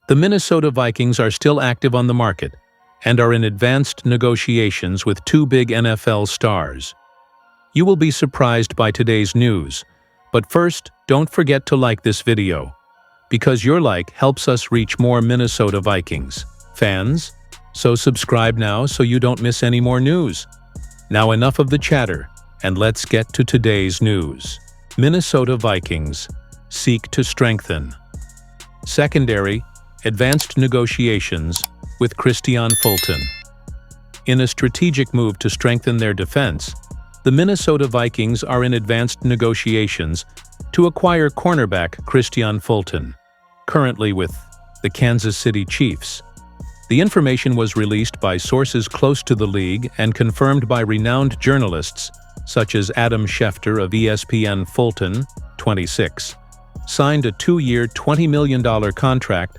The Minnesota Vikings are still active on the market and are in advanced negotiations with two big NFL stars. You will be surprised by today's news, but first, don't forget to like this video, because your like helps us reach more Minnesota Vikings fans. So subscribe now so you don't miss any more news. Now enough of the chatter, and let's get to today's news. Minnesota Vikings seek to strengthen secondary, advanced negotiations with Fulton. In a strategic move to strengthen their defense, the Minnesota Vikings are in advanced negotiations to acquire cornerback Fulton, currently with the Kansas City Chiefs. The information was released by sources close to the league and confirmed by renowned journalists such as Adam Schefter of ESPN. Fulton, 26, signed a 2-year $20 million contract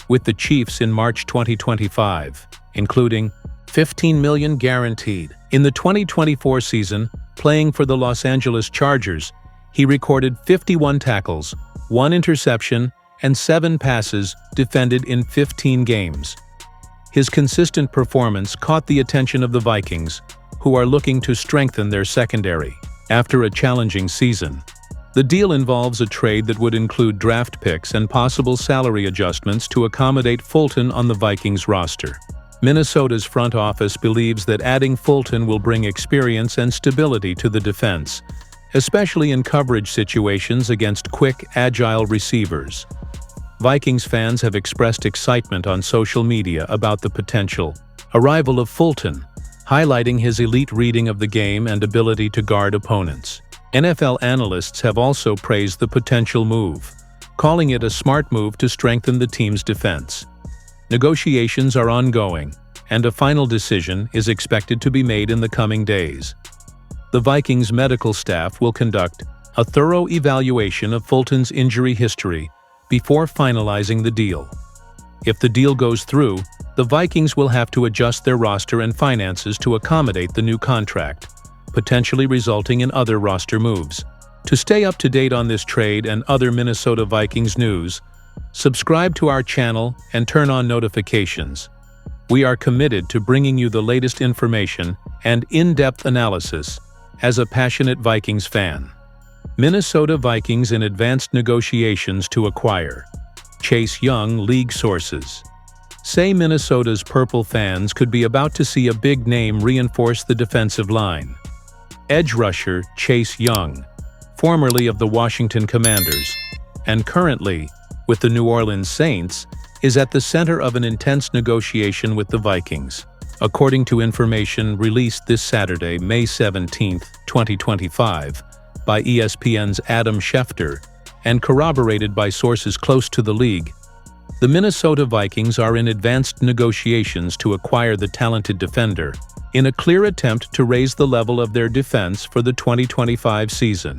with the Chiefs in March 2025, including $15 million guaranteed. In the 2024 season, playing for the Los Angeles Chargers, he recorded 51 tackles, 1 interception, and 7 passes defended in 15 games. His consistent performance caught the attention of the Vikings, who are looking to strengthen their secondary. After a challenging season, the deal involves a trade that would include draft picks and possible salary adjustments to accommodate Fulton on the Vikings roster. Minnesota's front office believes that adding Fulton will bring experience and stability to the defense, especially in coverage situations against quick, agile receivers. Vikings fans have expressed excitement on social media about the potential arrival of Fulton, highlighting his elite reading of the game and ability to guard opponents. NFL analysts have also praised the potential move, calling it a smart move to strengthen the team's defense. Negotiations are ongoing, and a final decision is expected to be made in the coming days. The Vikings medical staff will conduct a thorough evaluation of Fulton's injury history before finalizing the deal. If the deal goes through, the Vikings will have to adjust their roster and finances to accommodate the new contract, potentially resulting in other roster moves. To stay up to date on this trade and other Minnesota Vikings news, subscribe to our channel and turn on notifications. We are committed to bringing you the latest information and in-depth analysis as a passionate Vikings fan. Minnesota Vikings in advanced negotiations to acquire Chase Young. League sources say Minnesota's Purple fans could be about to see a big name reinforce the defensive line. Edge rusher Chase Young, formerly of the Washington Commanders and currently with the New Orleans Saints, is at the center of an intense negotiation with the Vikings, according to information released this Saturday, May 17, 2025, by ESPN's Adam Schefter and corroborated by sources close to the league. The Minnesota Vikings are in advanced negotiations to acquire the talented defender, in a clear attempt to raise the level of their defense for the 2025 season.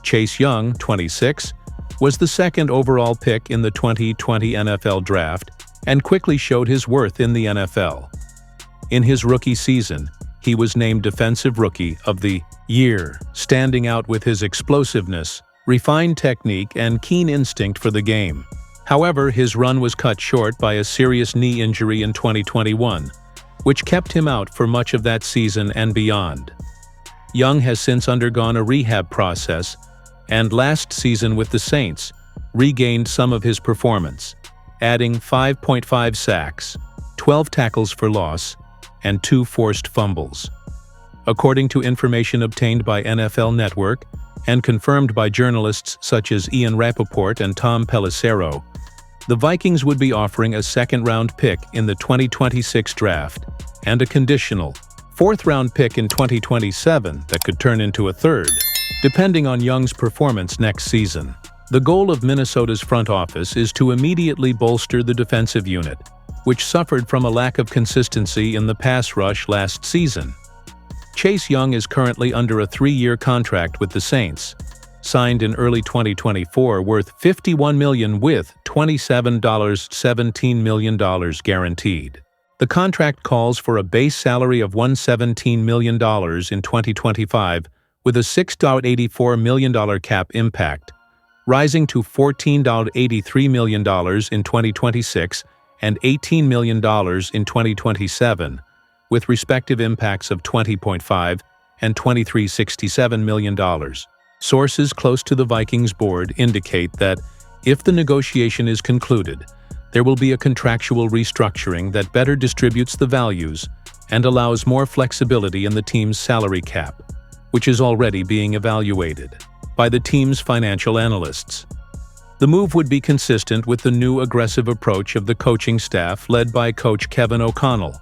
Chase Young, 26, was the second overall pick in the 2020 NFL Draft and quickly showed his worth in the NFL. In his rookie season, he was named Defensive Rookie of the Year, standing out with his explosiveness, refined technique, and keen instinct for the game. However, his run was cut short by a serious knee injury in 2021, which kept him out for much of that season and beyond. Young has since undergone a rehab process, and last season with the Saints, regained some of his performance, adding 5.5 sacks, 12 tackles for loss, and 2 forced fumbles. According to information obtained by NFL Network and confirmed by journalists such as Ian Rappaport and Tom Pelissero, the Vikings would be offering a second-round pick in the 2026 draft and a conditional fourth-round pick in 2027 that could turn into a third, depending on Young's performance next season. The goal of Minnesota's front office is to immediately bolster the defensive unit, which suffered from a lack of consistency in the pass rush last season. Chase Young is currently under a 3-year contract with the Saints, signed in early 2024, worth $51 million with $17 million guaranteed. The contract calls for a base salary of $117 million in 2025 with a $6.84 million cap impact, rising to $14.83 million in 2026 and $18 million in 2027, with respective impacts of $20.5 and $23.67 million. Sources close to the Vikings board indicate that if the negotiation is concluded, there will be a contractual restructuring that better distributes the values and allows more flexibility in the team's salary cap, which is already being evaluated by the team's financial analysts. The move would be consistent with the new aggressive approach of the coaching staff led by coach Kevin O'Connell,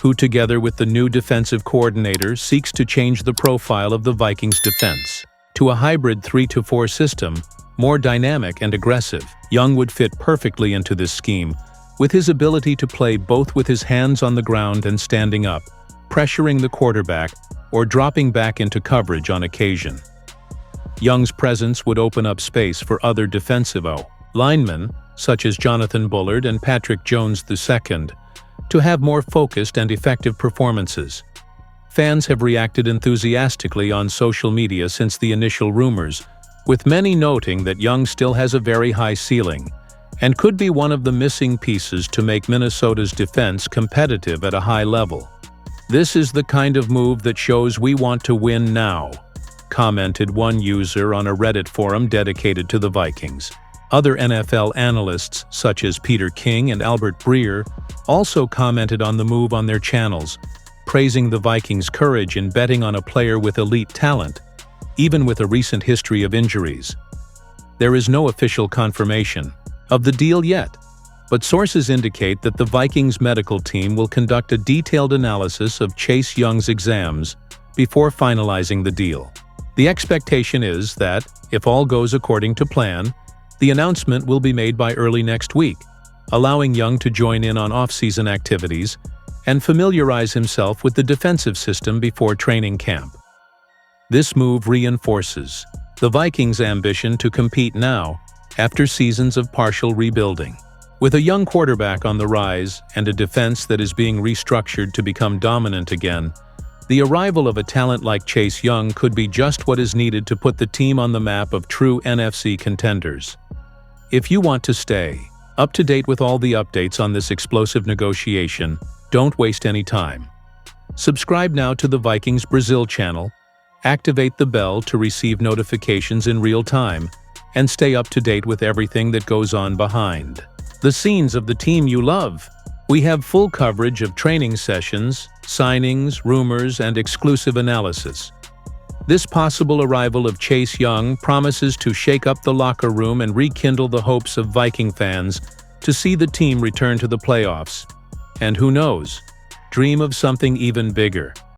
who together with the new defensive coordinator seeks to change the profile of the Vikings' defense to a hybrid 3-4 system, more dynamic and aggressive. Young would fit perfectly into this scheme, with his ability to play both with his hands on the ground and standing up, pressuring the quarterback, or dropping back into coverage on occasion. Young's presence would open up space for other defensive linemen, such as Jonathan Bullard and Patrick Jones II, to have more focused and effective performances. Fans have reacted enthusiastically on social media since the initial rumors, with many noting that Young still has a very high ceiling and could be one of the missing pieces to make Minnesota's defense competitive at a high level. "This is the kind of move that shows we want to win now," commented one user on a Reddit forum dedicated to the Vikings. Other NFL analysts, such as Peter King and Albert Breer, also commented on the move on their channels, praising the Vikings' courage in betting on a player with elite talent, even with a recent history of injuries. There is no official confirmation of the deal yet, but sources indicate that the Vikings medical team will conduct a detailed analysis of Chase Young's exams before finalizing the deal. The expectation is that, if all goes according to plan, the announcement will be made by early next week, allowing Young to join in on off-season activities and familiarize himself with the defensive system before training camp. This move reinforces the Vikings' ambition to compete now, after seasons of partial rebuilding. With a young quarterback on the rise and a defense that is being restructured to become dominant again, the arrival of a talent like Chase Young could be just what is needed to put the team on the map of true NFC contenders. If you want to stay up to date with all the updates on this explosive negotiation, don't waste any time. Subscribe now to the Vikings Brazil channel, activate the bell to receive notifications in real time, and stay up to date with everything that goes on behind the scenes of the team you love. We have full coverage of training sessions, signings, rumors, and exclusive analysis. This possible arrival of Chase Young promises to shake up the locker room and rekindle the hopes of Viking fans to see the team return to the playoffs. And who knows, dream of something even bigger.